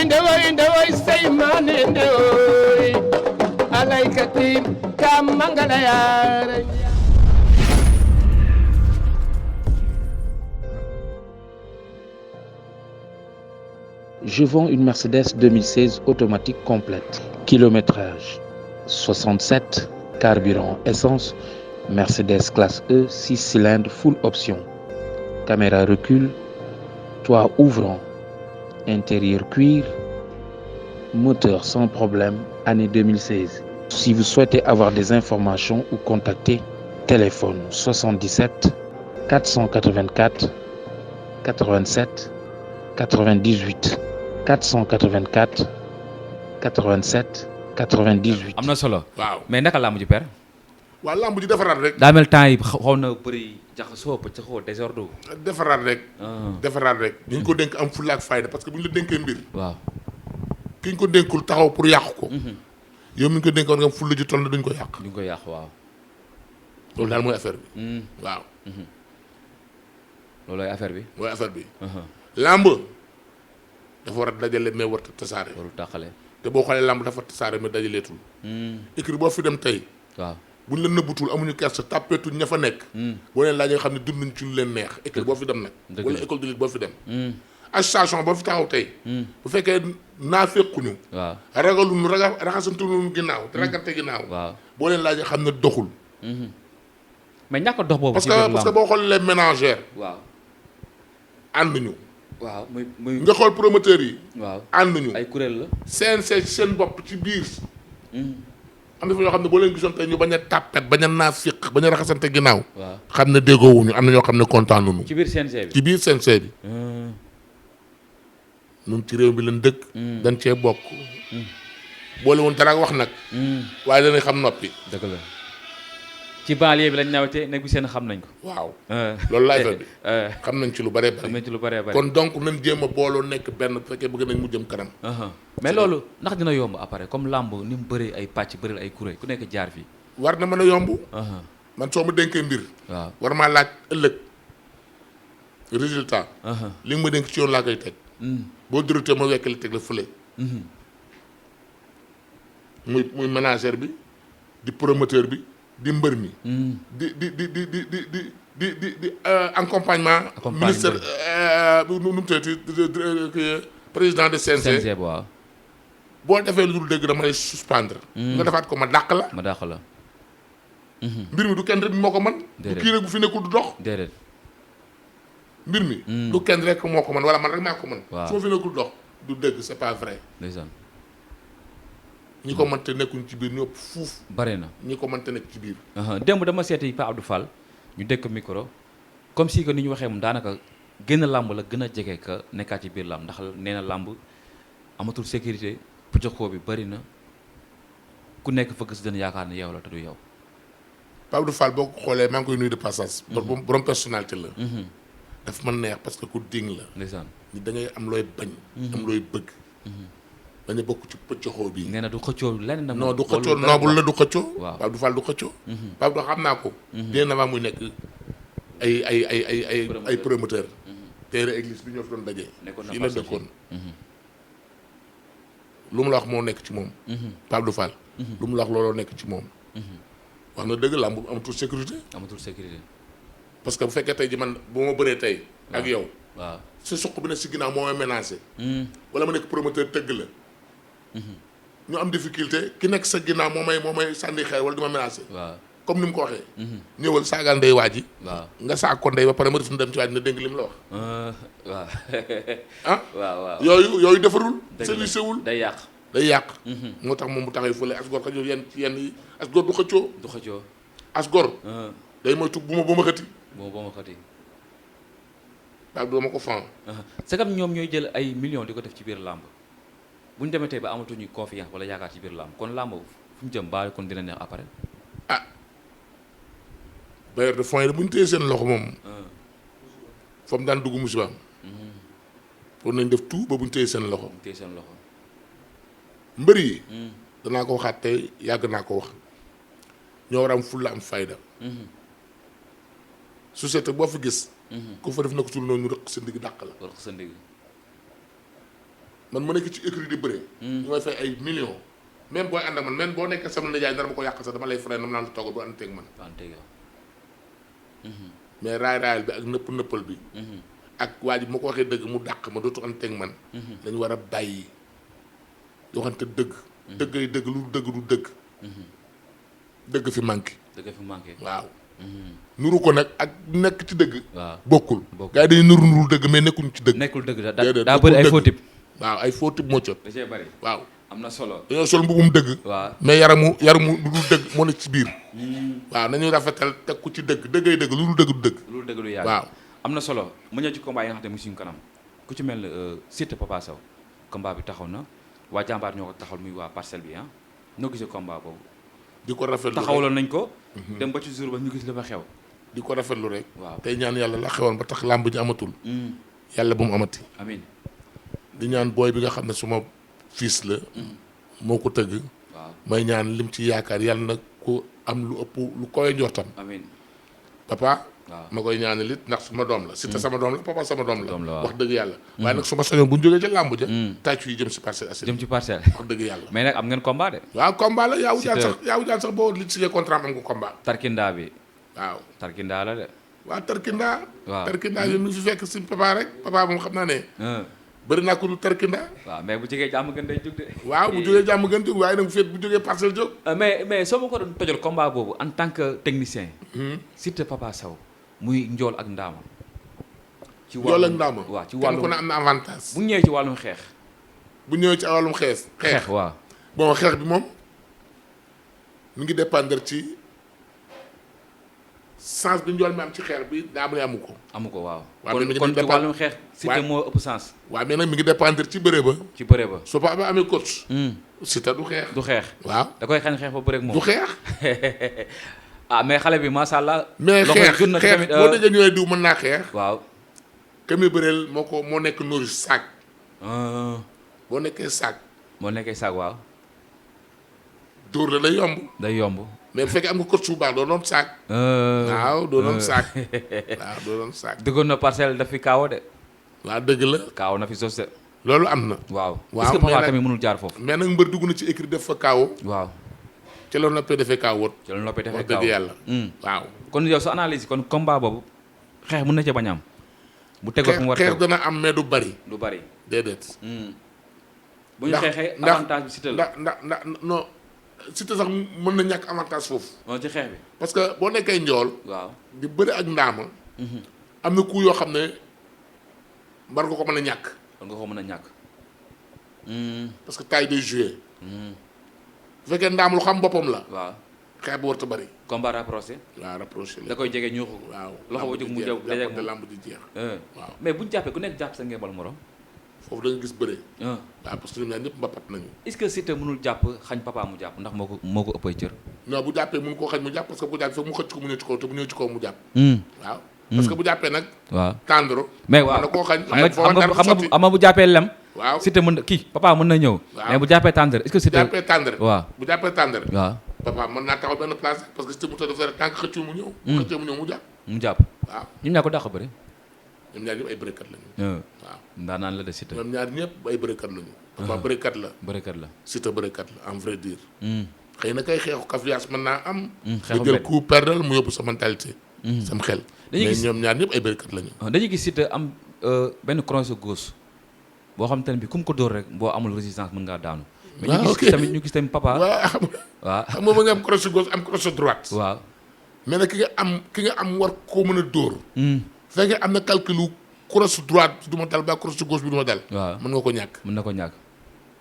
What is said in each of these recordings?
ndewoy say mane ndewoy alaykati kam mangala yaare. Je vends une Mercedes 2016 automatique complète. Kilométrage 67, carburant essence, Mercedes classe E, 6 cylindres full option. Caméra recul, toit ouvrant, intérieur cuir, moteur sans problème, année 2016. Si vous souhaitez avoir des informations ou contacter, téléphone 77 484 87 98 484 87 98. am na solo. waaw mais naka làmb ji père. waaw lamb ji defaraat rek. daa mel temps yi xaw na bëri jaxasoo pëccëxoo désordre. defaraat rek. defaraat rek. ñu ko dénk am fulla ak fayda parce que bu ñu la dénkee mbir. waaw. ki ñu ko dénkul taxaw pour yàq ko. yow mi ñu ko dénkoon nga am fulla ji toll na duñ ko yàq. duñ ko yàq waaw. loolu daal mooy affaire bi. waaw. loolooy affaire bi. mooy affaire bi. lamb dafa war a dajale mais war a tasaare. warul tàqale. te boo xoolee lamb dafa tasaare mais dajaleetul. écrit boo fi dem tey. waaw. buñ la nëbbutul amuñu kersa tàppeetuñ ña fa nekk. boo leen laajee nga xam ne dund nañ ci lu leen neex. écrit boo fi dem nag. wala école de lutte boo fi dem. association boo fi taxaw tey. bu fekkee naa fekkuñu. waaw. ragaluñu raxasantuñu ginnaaw te ragante ginnaaw. waaw. boo leen laajee xam ne doxul. mais ñàkk a dox boobu. parce que boo xoolee les ménagères. waaw. ànduñu. waaw muy. nga xool promoteurs yi. waaw ànduñu. ay kuréel la. CNC seen bopp ci biir. am na fa ñoo xam ne boo leen gisoon tey ñu bañ a tàppet bañ a naafiq bañ a raxasante ginnaaw. waaw xam ne déggoowuñu am na ñoo xam ne kontaan nañu. ci biir CNG bi. ci biir CNG bi. ñun ci réew bi lañ dëkk. dañ cee bokk. boole woon dara wax nag. waaye danañ xam noppi. dëgg la ci banlieue bi lañ nawetee nekk bi seen xam nañ ko. waaw loolu laay fa bi xam nañ ci lu bëree bëri. xam nañ ci lu bëree bëri. kon donc nañ jéem a booloo nekk benn bu fekkee bëgg nañ mu jëm kanam. mais loolu ndax dina yomb après comme làmb ni mu bëree ay pàcc bëreel ay kuréel ku nekk jaar fii. war na mën a yomb. man soo ma dénkee mbir. waaw war maa laaj ëllëg résultat. li nga ma dénk ci yoon laa koy teg. boo durutee ma wekkali teg la fële. muy manager bi di promoteur bi di mbër mi. di accompagnement. ministre nu mu tëddee président de CNG. waaw. boo defee lu dul dëgg dama lay suspendre. nga defaat ko ma dàq la. ma dàq la. mbir mi du kenn rek moo ko man du kii rek bu fi nekkul du dox. déedéet. mbir mi. du kenn rek moo ko man wala man rek maa ko man. waaw su ma fi nekkul dox du dëgg c'est pas vrai. ndeysaan. ñi ko mënte nekkuñ ci biir ñëpp fuuf. bare na ñi ko mënte nekk ci biir. démb dama seeti Pa Abdou Fall ñu dëkk micro comme si que ni ñu waxee moom daanaka gën a làmb la gën a jege ka nekkaat ci biir làmb ndax nee na làmb amatul sécurité puccaxoo bi bari na ku nekk fëgg si dana yaakaar ne yow la te du yow. Pa Abdou Fall boo ko xoolee maa ngi koy nuyu de passage. borom personnalité la. daf man neex parce que ku ding la. ndeysaan. ni da ngay am looy bañ. am looy bëgg. dañu bokk ci pëccoxoo bi. nee na du xëccoo lenn nag. non du xëccoo noobul la du xëccoo. waaw Pa Abdou Fall du xëccoo. Pa Abdou xam naa ko. bien avant muy nekk ay promoteur. téere église bi ñoo fi doon dajee. fii la dëkkoon. lu mu la wax moo nekk ci moom. Pa Abdou Fall. lu mu la wax looloo nekk ci moom. wax na dëgg làmb amatul sécurité. amatul sécurité. parce que bu fekkee tey ji man bu ma bëree tey. ak yow. waaw si suq bi ne si ginnaaw moo may menacé. wala ma nekk promoteur tëgg la. ñu am difficulté ki nekk sa ginnaaw moo may sànni xeer wala di ma menacé. waaw comme ni mu ko waxee. ñëwal saagaan ndey waa ji. waaw nga saag ko ndey ba pare ma def dem ci waa ji na dégg li mu la wax. waaw. ah waaw yooyu defarul. dëgg la service wul day yàq. day yàq. moo tax moom mu taxay fële as gor xëccoo yenn yi as gor du xëccoo. du xëccoo. as gor. day moytu bu ma xëti. boo ma xëti. waaw doo ma ko fan. c'est comme ñoom ñooy jël ay millions di ko def ci biir làmb bu ñu demee tey ba amatuñu confiance wala yaakaar ci biir làmb kon làmb fu mu jëm baa kon dina neex après. ah bailleur de fonds yi bu ñu téye seen loxo moom. fa mu daan dugg musibaam. pour nañ def tout ba bu ñu téye seen loxo. téye seen loxo. mbër yi. danaa ko waxaat tey yàgg naa ko wax ñoo war a am fulla am fayda. société boo fa gis. ku fa def na ko sul noonu rëq sa ndigg dàq la. rëq sa ndigg. man ma nekk ci écurie di bëre. ñu may fay ay millions. même booy ànd ak man même boo nekkee sama nijaay dara ma ko yàq sax dama lay freiné nam naan la toogal bu ànd teeg man. mais raay bi ak nëppal bi. ak waa ji ma ko waxee dëgg mu dàq ma dootu ànd teeg man. dañu war a bàyyi yoo xam te dëgg. dëggay dëgg lu dëgg du dëgg. dëgg fi manqué. waaw. nuru ko nag ak nekk ci dëgg. waaw bokkul. gars yi dañuy nuru dëgg mais nekkuñu ci dëgg. nekkul dëgg daa bëri ay faux type. waaw ay faux type moo ca. da cee bëri. waaw am na solo. dañoo sol mbubum dëgg. waaw mais yaramu lu dul dëgg moo nekk ci biir. waaw nañu rafetal teg ku ci dëgg dëggay dëgg lu dul dëgg du dëgg. lu dul dëgg du yàgg. waaw am na solo mu ñëw ci combat yi nga xam ne mu suñu kanam ku ci mel ne Siteu Papa Sow combat bi taxaw na waa jàmbaar ñoo ko taxawal muy waa parcelle bi ah noo gisee combat boobu. di ko rafetlu rek taxawaloon nañ ko. dem ba ci jour ba ñu gis li fa xew. di ko rafetlu rek. waaw tey ñaan yàlla la xewoon ba tax làmb ji amatul. yàlla bu mu amati. amiin. di ñaan booy bi nga xam ne suma fils la. moo ko tëgg. waaw may ñaan lim ci yaakaar yàlla na ko am lu ëpp lu koy njortam. amiin. papa. waaw ma koy ñaanal it ndax suma doom la Siteu sama doom la papa sama doom la. waaw wax dëgg yàlla. waaye nag su ma sañoon bu ñu jógee ca làmb ja. tàccu yi jëm si Parcelles Assainies. jëm ci parcelle. wax dëgg yàlla. mais nag am ngeen combat de. waaw combat la yaa wujaan sax boo li signé contrat am nga combat. Tarkinda bi. waaw Tarkinda la de. waaw Tarkinda. waaw Tarkinda yi mu fi fekk si papa rek papa moom xam naa ne. bëri naa ko du Tarkinda. waaw mais bu jógee jàmm gën day jóg de. waaw bu jógee jàmm gën jóg waaye nag bu jógee parcelle jóg. mais soo ma ko doon tojal combat boobu en tant que technicien. Siteu Papa Sow muy njool ak ndaama. ci wàllum njool ak ndaama. waaw ci wàllum kenn ku ne am na avantage. bu ñëwee ci wàllum xeex. bu ñëwee ci wàllum xeex waaw. bon xeex bi moom mi ngi dépendre ci sens bi njool mi am ci xeex bi daa amu ko. amu ko waaw. waaw kon ci wàllum xeex. Siteu moo ëpp sens. waaw mais nag mi ngi dépendre ci bëre ba. ci bëre ba. su papa amee coach. Siteu du xeex. du xeex. waaw da koy xañ xeex ba bëre ak moom. du xeex. mais xale bi macha allah. mais xeex boo déggee ñu ne diw mën naa xeex. waaw. ka muy bëreel moo nekk nourri saag. boo nekkee saag. moo nekkee saag waaw. dóor la day yomb. day yomb. mais bu fekkee am nga coach bu baax doo doon saag. waaw doo doon saag. waaw doo doon saag. dëggoon na parcelle daf fi kaawo de. waaw dëgg la. kaawo na fi sos de. loolu am na. waaw waaw est-ce que papa tamit mënul jaar foofu. mais nag mbër dugg na ci écrit def fa kaawo. waaw. ci la noppee defee kaawoot. ci la noppee defee wax dëgg yàlla. waaw. kon yow sa analyse kon combat boobu xeex mën na ca bañ am. bu tegoo fu mu war a xeex dana am mais du bari. du bari déedéet. bu ñu xeexee avantage bi Siteu la. ndax non Siteu sax mën na ñàkk avantage foofu. non ci xeex bi. parce que boo nekkee njool. waaw di bëri ak ndaama. am na coup yoo xam ne war nga ko mën a ñàkk. war nga ko mën a ñàkk. parce que taille day joué. bu fekkee ndaam lu xam boppam la. waaw xeex bu warta bëri. combat rapproché. waaw rapproché la da koy jege ñuuxu. waaw loxo ba jóg mu jóg dajeeg moom lamb di jeex. waaw mais bu ñu jàppee ku nekk jàpp sa ngembal morom. foofu da nga gis bëre. waaw parce que ñoom ñaar ñëpp mbapat nañu. est-ce que Siteu mënul jàpp xañ papa mu jàpp ndax moo ko ëppay cër. non bu jàppee mënu koo xañ mu jàpp parce que bu jàppee foog mu xëcc ko mu ñëw ci kaw te bu ñëw ci kaw mu jàpp. waaw parce que bu jàppee nag. waaw tendre. mais waaw na koo xañ. xam nga bu jàppee lem. waaw Siteu mën na kii papa mën na ñëw. mais bu jàppee tendre est-ce que Siteu. bu jàppee tendre. waaw bu jàppee tendre. waaw papa mën naa taxaw benn place parce que Siteu mu tax dafa tànk xëccoo mu ñëw. bu xëccoo mu ñëw mu jàpp. mu jàpp waaw ñun ñaa ko dàq bëri. ñoom ñaar ñëpp ay bërekat lañu. waaw ndaanaan la de Siteu. ñoom ñaar ñëpp ay bërekat lañu. papa bërekat la. bërekat la. Siteu bërekat la en vrai dire. xëy na kay xeexu kafiyaas mën naa am. xeexu nga jël coup perdal mu yóbbu sa mentalité. sam xel. dañuy gis mais ñoom ñaar ñëpp ay bërekat lañu. dañuy gis Siteu am benn crochet gauche boo xam te ne bi ku mu ko dóor rek boo amul résistance mën ngaa daanu. mais ñu gis tamit papa. waaw xam nga ba nga am crochet gauche am crochet droite. waaw mais nag ki nga am war koo mën a dóor. fekkee am na calculu crochet droite du ma dal ba crochet gauche bi du ma dal. waaw mën nga ko ñàkk. mën na ko ñàkk.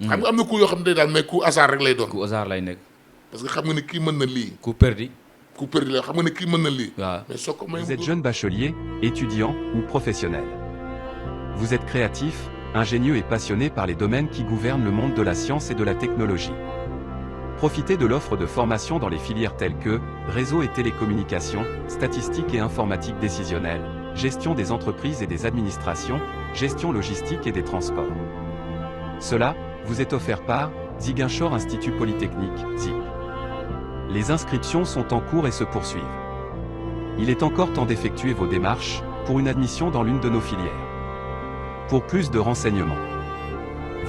xam nga am na coup yoo xam ne day daal mais coup hasard rek lay doon. coup hasard lay nekk. parce que xam nga ne kii mën na lii. coup perdu. coup perdu la xam nga ne kii mën na lii. waaw mais soo ko may. Vous êtes jeune bachelier, étudiant ou professionnel. Vous êtes créatif, ingénieux et passionné par les domaines qui gouvernent le monde de la science et de la technologie. Profitez de l'offre de formation dans les filières telles que réseau et télécommunications, statistiques et informatique décisionnelle, gestion des entreprises et des administrations, gestion logistique et des transports. Cela vous est offert par Ziguinchor Institut Polytechnique, ZIP. Les inscriptions sont en cours et se poursuivent. Il est encore temps d'effectuer vos démarches pour une admission dans l'une de nos filières. Pour plus de renseignements,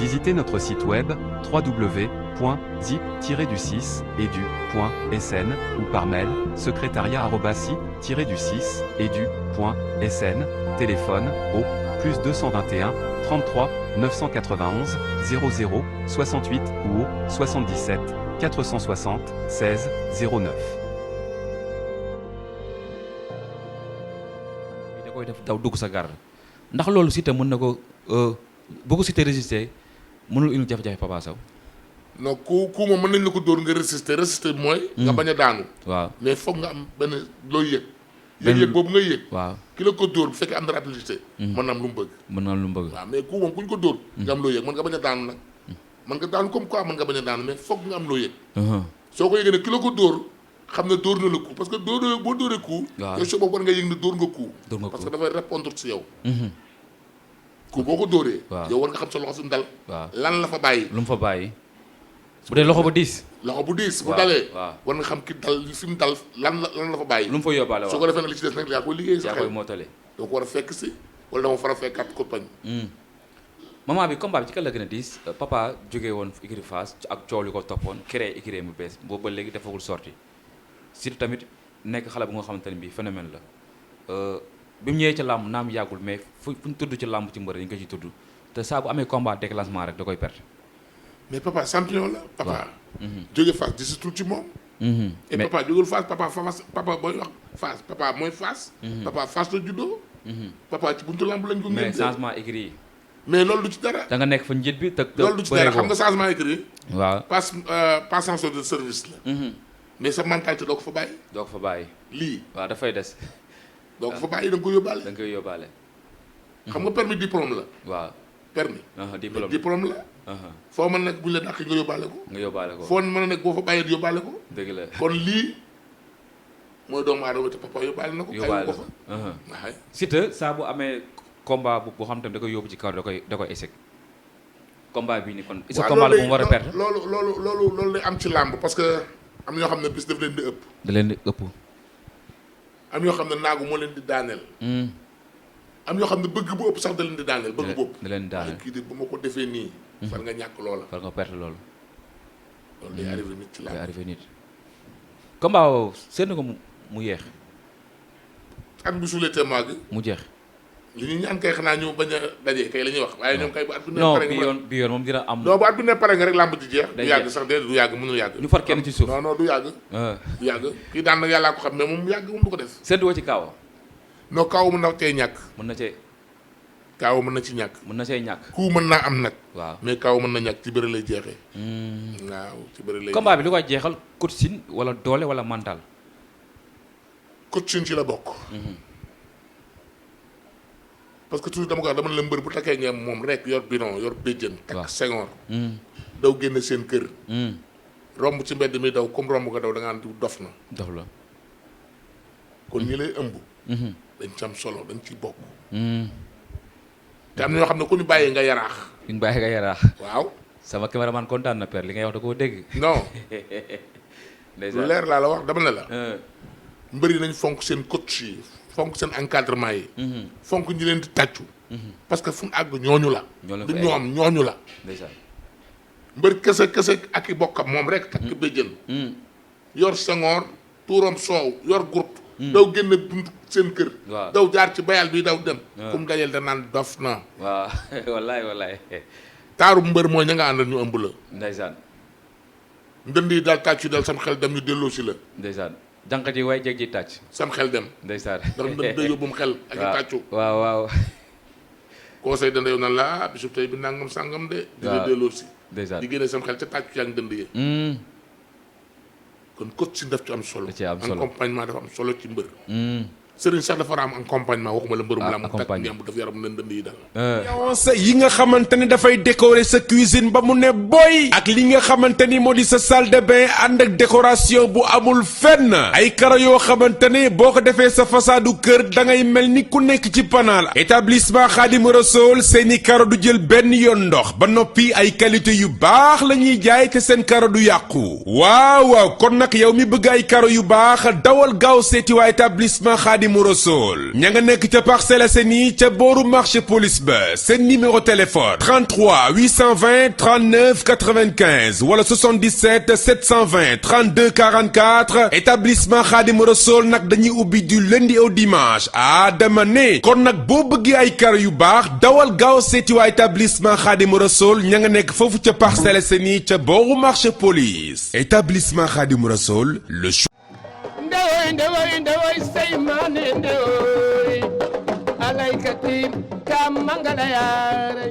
visitez notre site web www.zip-du6edu.sn ou par mail secrétariat@zip-du6edu.sn, téléphone au +221 33 991 00 68 ou au 77 460 16 09. da koy def daw dugg sa garde ndax loolu Siteu mën na ko boo ko Siteu résister mënul indi jafe-jafe Papa Sow. non ku moom mën nañ la ko dóor nga résister mooy. nga bañ a daanu. waaw mais foog nga am benn looy yëg. yëg boobu ngay yëg. waaw ki la ko dóor bu fekkee am na rapidité. mën na am lu mu bëgg. mën na am lu mu bëgg. waaw mais ku moom ku ñu ko dóor. nga am loo yëg mën nga bañ a daanu nag. mën nga daanu comme quoi mën nga bañ a daanu mais foog nga am loo yëg. soo ko yëgee ne ki la ko dóor xam ne dóor na la coup parce que boo dóoree coup. waaw yow soo boobu war nga yëg ne dóor nga coup. parce que dafay répondre ci yow. coup boo ko dóoree. yow war nga xam sa loxo fi mu dal. lan la fa bàyyi. lu mu fa bàyyi. bu dee loxo bu diis. bu dalee. war nga xam ki dal fi mu dal lan la fa bàyyi. lu mu fa yóbbaale su ko defee nag li ci des nag yaa koy liggéey sa xel. yaa koy mootale. doo ko war a fekk si wala dama fara fekkaat compagnie. moment bi combat bi ci kan la gën a diis papa jógee woon écurie Fass ak coow li ko toppoon créé écurie mu bees boobu ba léegi defagul sorti surtout tamit nekk xale bu nga xamante ne bii phénomène la bi mu ñëwee ci làmb naam yàggul mais fu ñu tudd ci làmb ci mbër yi nga ciy tudd te saa bu amee combat déclenchement rek da koy perte. mais papa champion la. papa jóge Fass disitul ci moom. et papa jógul Fass papa booy wax Fass papa mooy Fass. papa Fass la juddoo. papa ci buntu làmb lañ ko. mais changement écurie yi. mais loolu du ci dara. da nga nekk fa njiit bi te loolu du ci dara xam nga changement écurie. waaw passation de service la. mais sa mentalité doo ko fa bàyyi. doo ko fa bàyyi. lii waaw dafay des. doo ko fa bàyyi da nga koy yóbbaale. da nga koy yóbbaale. xam nga permis diplôme la. waaw permis. diplôme la. foo mën a nekk bu ñu la dàq nga yóbbaale ko. foo mën a nekk boo fa bàyyee yóbbaale ko. dëgg la kon lii mooy doomu aadama te papa yóbbaale na ko. yóbbaale ko fa Siteu saa bu amee combat boo xam tamit da koy yóbbu ci kaw da koy échec. combat bii nii kon. est-ce que combat la bu mu war a perdre. loolu lay am ci làmb parce que am ñoo xam ne bis daf leen di ëpp. da leen di ëpp. am ñoo xam ne naagu moo leen di daaneel. am ñoo xam ne bëgg bu ëpp sax da leen di daaneel. bëgg bopp da leen di daaneel kii de bu ma ko defee nii. far nga ñàkk loola. far nga perte loolu. loolu day arrivé nit ci làmb. day arrivé nit. combat boobu seetlu ko mu yeex. at bi suulee te màgg. mu jeex. li ñu ñaan kay xanaa ñu bañ a daje kay la ñuy wax waaye ñoom kay bu at bi ne non pare nga bi yoon moom dina am. non bu at bi ne pare nga rek làmb ji jeex. du yàgg sax déedéet du yàgg mënul yàgg. ñu far kenn ci suuf non du yàgg. du yàgg kii daan nag yàllaa ko xam mais moom yàgg moom du ko def. seetlu woo ci kaaw. non kaaw mën na cee ñàkk. mën na cee. kaaw mën na ci ñàkk. mën na cee ñàkk. ku mën naa am nag. waaw mais kaaw mën na ñàkk ci bëri lay jeexee. waaw ci bëri lay. combat bi li koy jeexal coaching wala doole wala mental. coaching ci la bokk. parce que toujours dama ko wax dama ne la mbër bu takkee ngeen moom rek yor bidon yor béjjën. takk sengoor. daw génn seen kër. romb ci mbedd mi daw comme romb nga daw da ngaa dof na. dof la. kon ñi lay ëmb. dañ ci am solo dañ ciy bokk. te am na ñoo xam ne ku ñu bàyyee nga yaraax. ñu bàyyee nga yaraax. waaw. sama cameraman kontaan na père li ngay wax da koo dégg. non. lu leer laa la wax dama ne la. mbër yi nañ fonk seen coach yi. fonk seen encadrement yi. fonk ñi leen di tàccu. parce que fu mu àgg ñooñu la. du ñooñu la. mbër kese ak i bokkam moom rek takk béjjën. yor sengoor tuuram soow yor gurt. daw génn bunt seen kër. waaw daw jaar ci bayal bi daw dem. fu mu dajeel da naan dof na. waaw wallaay. taaru mbër mooy ña nga àndal ñu ëmb la. ndeysaan. ndënd yi daal tàccu daal sam xel dem ñu delloo si la. ndeysaan. jànq ji waaye jeg ji tàcc. sam xel dem. ndeysaan. ndax ndënd day yóbbum xel. ak i tàccu. waaw. conseil dana yow na la bisu tey bi nangam sangam de. dina delloo si. ndeysaan di génne sam xel ca tàccu yaa ngi dënd yi. kon coach si daf ci am solo. accompagnement dafa am solo ci mbër. sëriñ sax dafa am accompagnement waxuma la mbërum lam takk ñam bu daf yaram leen dënd yi daal. yi nga xamante ni dafay décorer sa cuisine ba mu ne boy ak li nga xamante ni moo di sa salle de bain ànd ak décoration bu amul fenn ay karo yoo xamante ni boo ko defee sa façadu kër da ngay mel ni ku nekk ci panaal établissement Khadim Rassoul seeni karo du jël benn yoon ndox ba noppi ay qualité yu baax la ñuy jaay te seen karo du yàqu waaw kon nag yow mi bëgg ay karo yu baax dawal gaaw seeti waa établissement Khadim Khadimou Rassoul ña nga nekk ca Parcelles Assainies ca booru marché police ba seen numéro téléphone 33 820 39 95 wala 77 720 32 44 établissement Khadimou Rassoul nag dañuy ubbi du lundi au dimanche dama ne kon nag boo bëggee ay karo yu baax dawal gaaw seeti waa établissement Khadimou Rassoul ña nga nekk foofu ca Parcelles Assainies ca booru marché police établissement Khadimou Rassoul le ndewoy say maane ndewoy alaykati ka mangala yaara